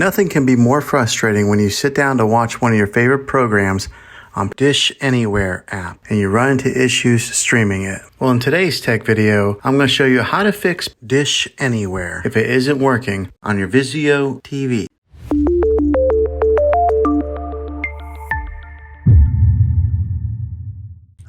Nothing can be more frustrating when you sit down to watch one of your favorite programs on Dish Anywhere app and you run into issues streaming it. Well, in today's tech video, I'm going to show you how to fix Dish Anywhere if it isn't working on your Vizio TV.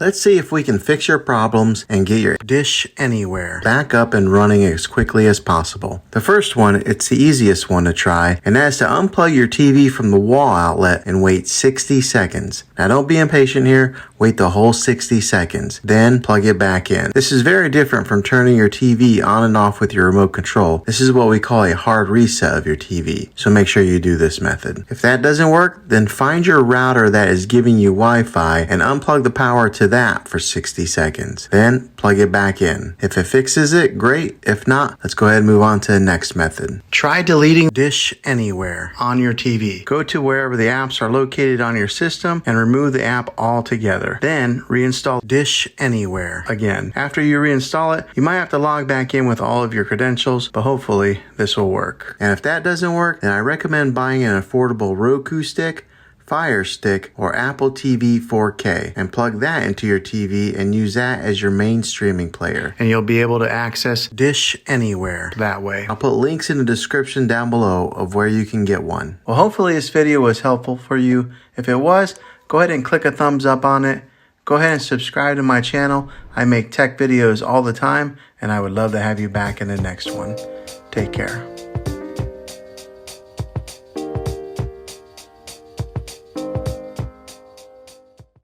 Let's see if we can fix your problems and get your Dish Anywhere back up and running as quickly as possible. The first one, it's the easiest one to try, and that is to unplug your TV from the wall outlet and wait 60 seconds. Now don't be impatient here, wait the whole 60 seconds, then plug it back in. This is very different from turning your TV on and off with your remote control. This is what we call a hard reset of your TV, so make sure you do this method. If that doesn't work, then find your router that is giving you Wi-Fi and unplug the power to that for 60 seconds. Then plug it back in. If it fixes it, great. If not, let's go ahead and move on to the next method. Try deleting Dish Anywhere on your TV. Go to wherever the apps are located on your system and remove the app altogether. Then reinstall Dish Anywhere again. After you reinstall it, you might have to log back in with all of your credentials, but hopefully this will work. And if that doesn't work, then I recommend buying an affordable Roku stick, Fire Stick, or Apple TV 4K and plug that into your TV and use that as your main streaming player. And you'll be able to access Dish Anywhere that way. I'll put links in the description down below of where you can get one. Well, hopefully this video was helpful for you. If it was, go ahead and click a thumbs up on it. Go ahead and subscribe to my channel. I make tech videos all the time, and I would love to have you back in the next one. Take care.